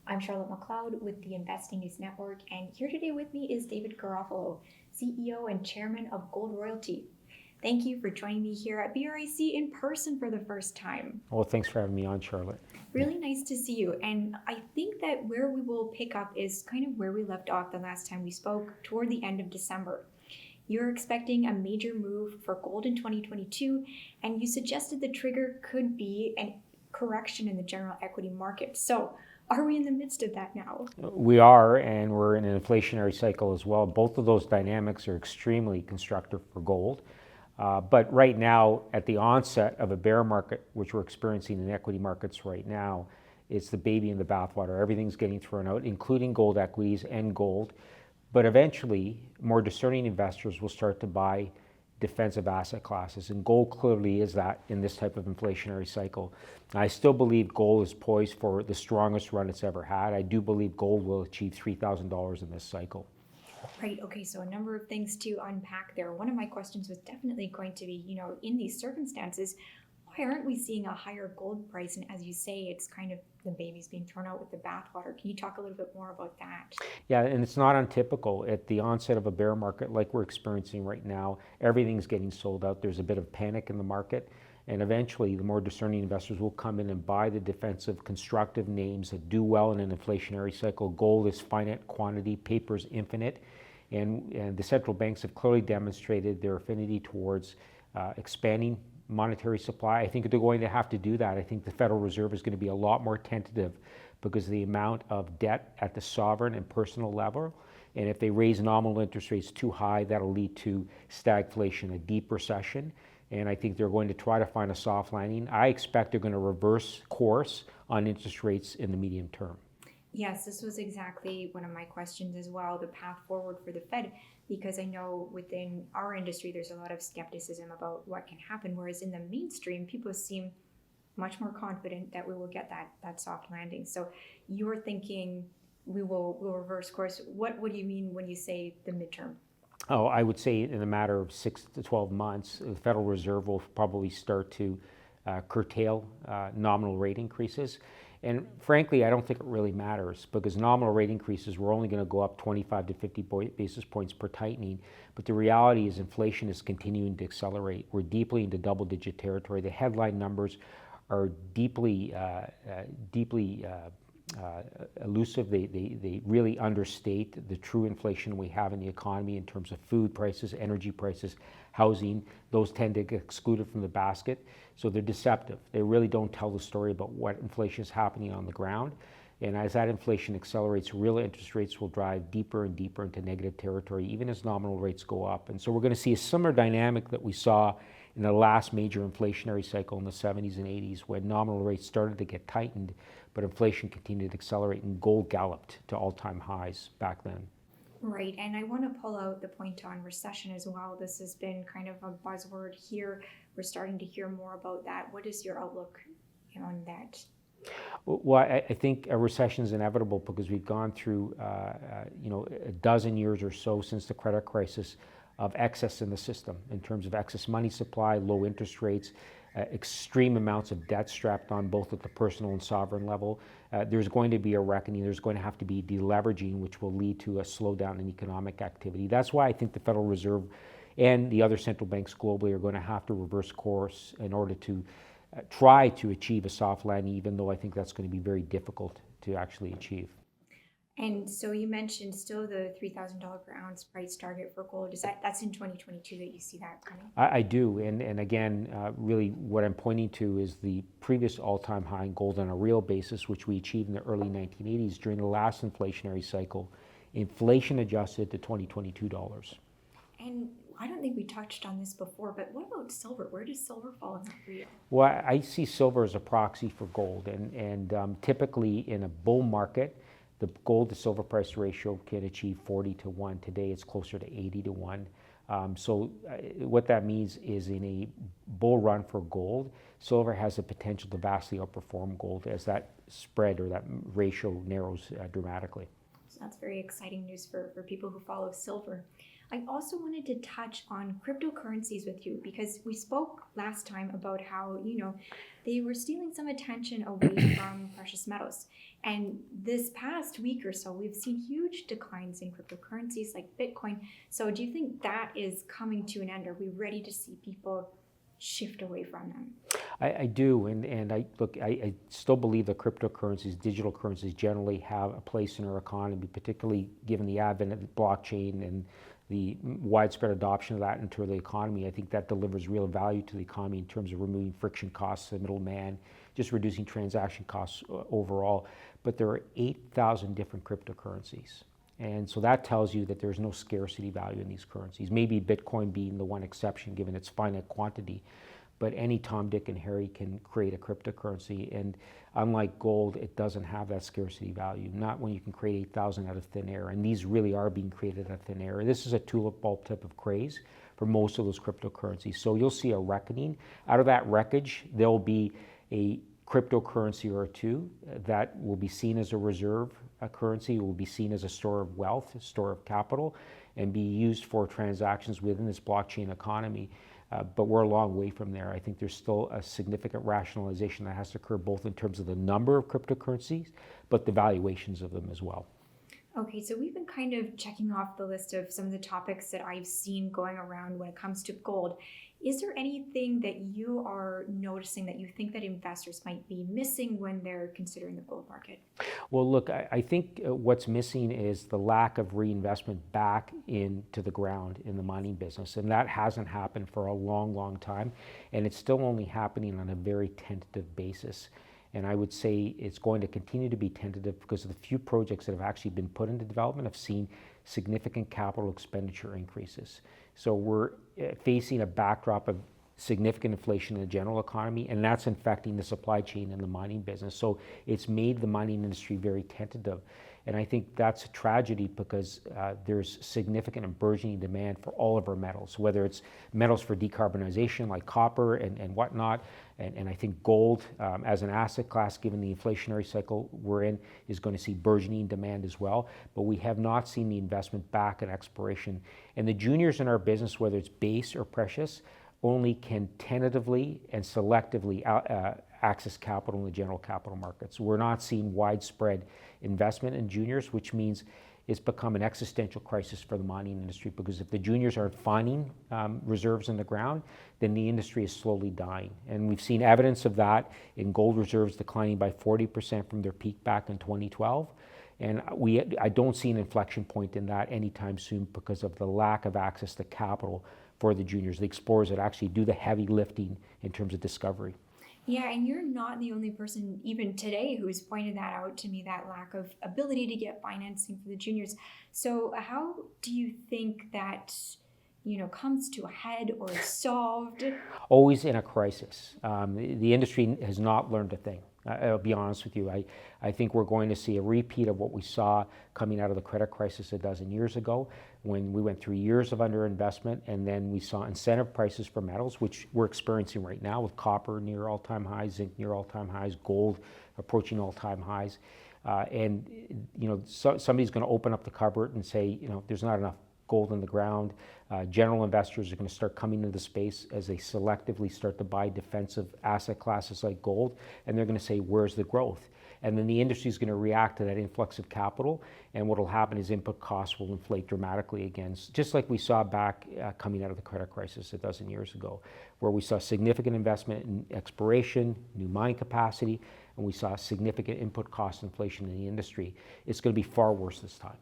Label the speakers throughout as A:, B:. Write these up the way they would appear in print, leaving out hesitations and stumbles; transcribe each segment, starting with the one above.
A: I'm Charlotte McLeod with the Investing News Network, and here today with me is David Garofalo, CEO and Chairman of Gold Royalty. Thank you for joining me here at BRIC in person for the first time.
B: Well, thanks for having me on, Charlotte.
A: Really nice to see you. And I think that where we will pick up is kind of where we left off the last time we spoke, toward the end of December. You're expecting a major move for gold in 2022, and you suggested the trigger could be a correction in the general equity market. So, are we in the midst of that now?
B: We are, and we're in an inflationary cycle as well. Both of those dynamics are extremely constructive for gold. But right now, at the onset of a bear market, which we're experiencing in equity markets right now, it's the baby in the bathwater. Everything's getting thrown out, including gold equities and gold. But eventually, more discerning investors will start to buy defensive asset classes, and gold clearly is that in this type of inflationary cycle. I still believe gold is poised for the strongest run it's ever had. I do believe gold will achieve $3,000 in this cycle.
A: Right, okay, so a number of things to unpack there. One of my questions was definitely going to be, in these circumstances, why aren't we seeing a higher gold price? And as you say, it's kind of the baby's being thrown out with the bathwater. Can you talk a little bit more about that?
B: Yeah, and it's not untypical. At the onset of a bear market like we're experiencing right now, everything's getting sold out. There's a bit of panic in the market. And eventually, the more discerning investors will come in and buy the defensive, constructive names that do well in an inflationary cycle. Gold is finite quantity, paper is infinite. And the central banks have clearly demonstrated their affinity towards expanding monetary supply. I think they're going to have to do that. I think the Federal Reserve is going to be a lot more tentative because of the amount of debt at the sovereign and personal level. And if they raise nominal interest rates too high, that'll lead to stagflation, a deep recession. And I think they're going to try to find a soft landing. I expect they're going to reverse course on interest rates in the medium term.
A: Yes, this was exactly one of my questions as well, the path forward for the Fed, because I know within our industry there's a lot of skepticism about what can happen, whereas in the mainstream, people seem much more confident that we will get that soft landing. So you're thinking we'll reverse course. What do you mean when you say the midterm?
B: Oh, I would say in a matter of 6 to 12 months, the Federal Reserve will probably start to curtail nominal rate increases. And frankly, I don't think it really matters because nominal rate increases, we're only going to go up 25 to 50 basis points per tightening. But the reality is inflation is continuing to accelerate. We're deeply into double-digit territory. The headline numbers are deeply elusive. They really understate the true inflation we have in the economy in terms of food prices, energy prices, housing. Those tend to get excluded from the basket. So they're deceptive. They really don't tell the story about what inflation is happening on the ground. And as that inflation accelerates, real interest rates will drive deeper and deeper into negative territory, even as nominal rates go up. And so we're going to see a similar dynamic that we saw in the last major inflationary cycle in the 70s and 80s when nominal rates started to get tightened, but inflation continued to accelerate and gold galloped to all-time highs back then.
A: Right, and I want to pull out the point on recession as well. This has been kind of a buzzword here. We're starting to hear more about that. What is your outlook on that?
B: Well, I think a recession is inevitable because we've gone through, a dozen years or so since the credit crisis of excess in the system in terms of excess money supply, low interest rates, extreme amounts of debt strapped on both at the personal and sovereign level. There's going to be a reckoning. There's going to have to be deleveraging, which will lead to a slowdown in economic activity. That's why I think the Federal Reserve and the other central banks globally are going to have to reverse course in order to try to achieve a soft landing, even though I think that's going to be very difficult to actually achieve.
A: And so you mentioned still the $3,000 per ounce price target for gold. That's in 2022 that you see that coming?
B: I do, and again, really what I'm pointing to is the previous all-time high in gold on a real basis, which we achieved in the early 1980s during the last inflationary cycle, inflation adjusted to $2022.
A: And I don't think we touched on this before, but what about silver? Where does silver fall in that for you?
B: Well, I see silver as a proxy for gold, and typically in a bull market, the gold to silver price ratio can achieve 40 to 1. Today it's closer to 80 to 1. So what that means is in a bull run for gold, silver has the potential to vastly outperform gold as that spread or that ratio narrows dramatically.
A: So that's very exciting news for people who follow silver. I also wanted to touch on cryptocurrencies with you because we spoke last time about how, they were stealing some attention away from precious metals. And this past week or so, we've seen huge declines in cryptocurrencies like Bitcoin. So do you think that is coming to an end? Are we ready to see people shift away from them?
B: I do, and I still believe that cryptocurrencies, digital currencies generally have a place in our economy, particularly given the advent of the blockchain and the widespread adoption of that into the economy. I think that delivers real value to the economy in terms of removing friction costs, the middleman, just reducing transaction costs overall. But there are 8,000 different cryptocurrencies. And so that tells you that there's no scarcity value in these currencies, maybe Bitcoin being the one exception given its finite quantity. But any Tom, Dick, and Harry can create a cryptocurrency. And unlike gold, it doesn't have that scarcity value, not when you can create 8,000 out of thin air. And these really are being created out of thin air. This is a tulip bulb type of craze for most of those cryptocurrencies. So you'll see a reckoning. Out of that wreckage, there'll be a cryptocurrency or two that will be seen as a reserve currency, will be seen as a store of wealth, a store of capital, and be used for transactions within this blockchain economy. But we're a long way from there. I think there's still a significant rationalization that has to occur both in terms of the number of cryptocurrencies, but the valuations of them as well.
A: Okay, so we've been kind of checking off the list of some of the topics that I've seen going around when it comes to gold. Is there anything that you are noticing that you think that investors might be missing when they're considering the gold market?
B: Well, look, I think what's missing is the lack of reinvestment back into the ground in the mining business. And that hasn't happened for a long, long time. And it's still only happening on a very tentative basis. And I would say it's going to continue to be tentative because of the few projects that have actually been put into development have seen significant capital expenditure increases. So we're facing a backdrop of significant inflation in the general economy, and that's infecting the supply chain in the mining business. So it's made the mining industry very tentative. And I think that's a tragedy because there's significant and burgeoning demand for all of our metals, whether it's metals for decarbonization like copper and whatnot. And I think gold as an asset class, given the inflationary cycle we're in, is going to see burgeoning demand as well. But we have not seen the investment back in exploration. And the juniors in our business, whether it's base or precious, only can tentatively and selectively access capital in the general capital markets. We're not seeing widespread investment in juniors, which means it's become an existential crisis for the mining industry, because if the juniors aren't finding reserves in the ground, then the industry is slowly dying. And we've seen evidence of that in gold reserves declining by 40% from their peak back in 2012. And I don't see an inflection point in that anytime soon because of the lack of access to capital for the juniors, the explorers that actually do the heavy lifting in terms of discovery.
A: Yeah, and you're not the only person, even today, who's pointed that out to me, that lack of ability to get financing for the juniors. So how do you think that, comes to a head or is solved?
B: Always in a crisis. The industry has not learned a thing. I'll be honest with you. I think we're going to see a repeat of what we saw coming out of the credit crisis a dozen years ago, when we went through years of underinvestment, and then we saw incentive prices for metals, which we're experiencing right now with copper near all-time highs, zinc near all-time highs, gold approaching all-time highs. Somebody's going to open up the cupboard and say, there's not enough gold in the ground. General investors are going to start coming into the space as they selectively start to buy defensive asset classes like gold, and they're going to say, where's the growth? And then the industry is going to react to that influx of capital, and what will happen is input costs will inflate dramatically again, just like we saw back coming out of the credit crisis a dozen years ago, where we saw significant investment in exploration, new mine capacity, and we saw significant input cost inflation in the industry. It's going to be far worse this time.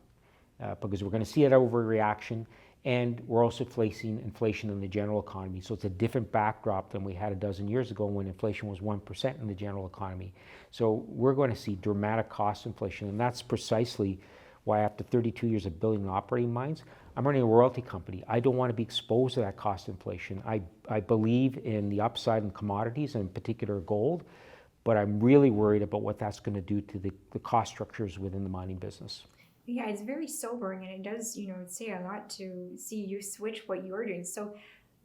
B: Because we're going to see an overreaction, and we're also facing inflation in the general economy. So it's a different backdrop than we had a dozen years ago when inflation was 1% in the general economy. So we're going to see dramatic cost inflation, and that's precisely why after 32 years of building and operating mines, I'm running a royalty company. I don't want to be exposed to that cost inflation. I believe in the upside in commodities, and in particular gold, but I'm really worried about what that's going to do to the cost structures within the mining business.
A: Yeah, it's very sobering, and it does, say a lot to see you switch what you're doing. So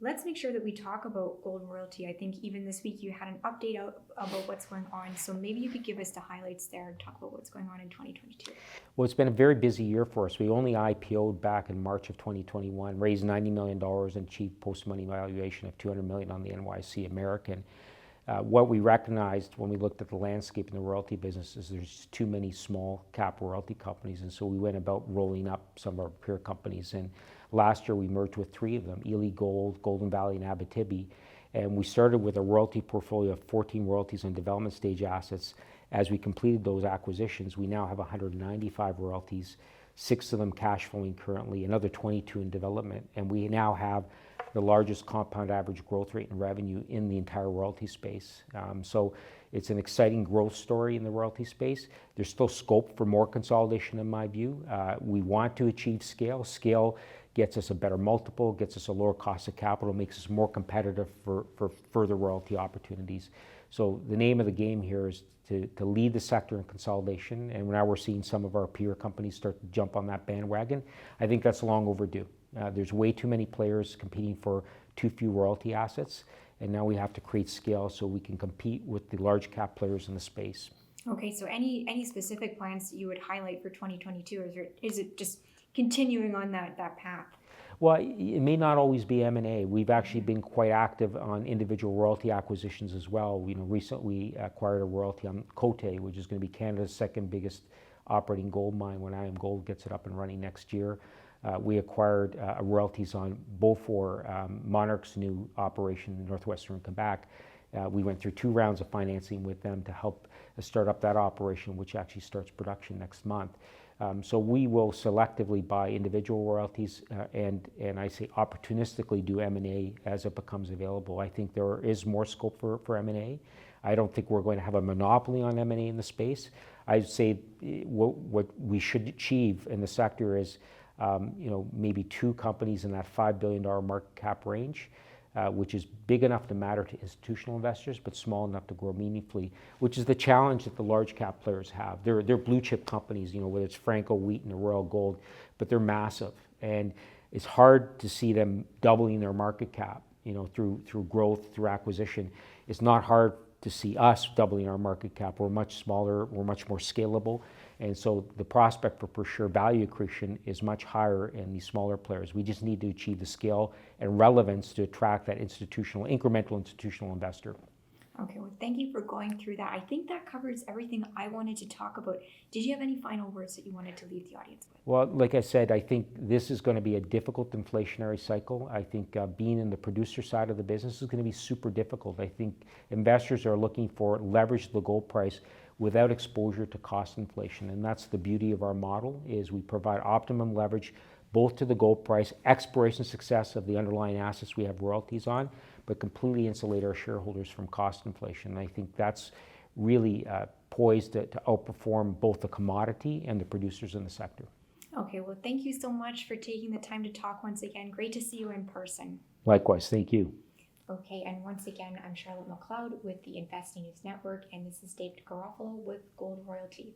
A: let's make sure that we talk about Gold Royalty. I think even this week you had an update out about what's going on. So maybe you could give us the highlights there and talk about what's going on in 2022.
B: Well, it's been a very busy year for us. We only IPO'd back in March of 2021, raised $90 million and achieved post-money valuation of $200 million on the NYSE American. What we recognized when we looked at the landscape in the royalty business is there's too many small cap royalty companies, and so we went about rolling up some of our peer companies. And last year we merged with 3 of them, Ely Gold, Golden Valley, and Abitibi. And we started with a royalty portfolio of 14 royalties on development stage assets. As we completed those acquisitions, we now have 195 royalties, 6 of them cash flowing currently, another 22 in development, and we now have the largest compound average growth rate in revenue in the entire royalty space. So it's an exciting growth story in the royalty space. There's still scope for more consolidation in my view. We want to achieve scale. Scale gets us a better multiple, gets us a lower cost of capital, makes us more competitive for further royalty opportunities. So the name of the game here is to lead the sector in consolidation, and now we're seeing some of our peer companies start to jump on that bandwagon. I think that's long overdue. There's way too many players competing for too few royalty assets, and now we have to create scale so we can compete with the large cap players in the space.
A: Okay, so any specific plans that you would highlight for 2022, or is it just continuing on that path?
B: Well, it may not always be M&A. We've actually been quite active on individual royalty acquisitions as well. Recently acquired a royalty on Côté, which is going to be Canada's second biggest operating gold mine when IAMGOLD gets it up and running next year. We acquired royalties on Beaufort, Monarch's new operation in northwestern Quebec. We went through 2 rounds of financing with them to help start up that operation, which actually starts production next month. So we will selectively buy individual royalties and I say opportunistically do M&A as it becomes available. I think there is more scope for M&A. I don't think we're going to have a monopoly on M&A in the space. I'd say what we should achieve in the sector is maybe 2 companies in that $5 billion market cap range, which is big enough to matter to institutional investors, but small enough to grow meaningfully, which is the challenge that the large cap players have. They're blue chip companies, whether it's Franco, Wheaton, or Royal Gold, but they're massive. And it's hard to see them doubling their market cap, through growth, through acquisition. It's not hard to see us doubling our market cap. We're much smaller, we're much more scalable. And so the prospect for per share value accretion is much higher in these smaller players. We just need to achieve the scale and relevance to attract that incremental institutional investor.
A: Okay, well, thank you for going through that. I think that covers everything I wanted to talk about. Did you have any final words that you wanted to leave the audience with?
B: Well, like I said, I think this is going to be a difficult inflationary cycle. I think being in the producer side of the business is going to be super difficult. I think investors are looking for leverage to the gold price without exposure to cost inflation. And that's the beauty of our model, is we provide optimum leverage both to the gold price, exploration success of the underlying assets we have royalties on, but completely insulate our shareholders from cost inflation. And I think that's really poised to outperform both the commodity and the producers in the sector.
A: Okay, well, thank you so much for taking the time to talk once again. Great to see you in person.
B: Likewise, thank you.
A: Okay, and once again, I'm Charlotte McLeod with the Investing News Network, and this is David Garofalo with Gold Royalty.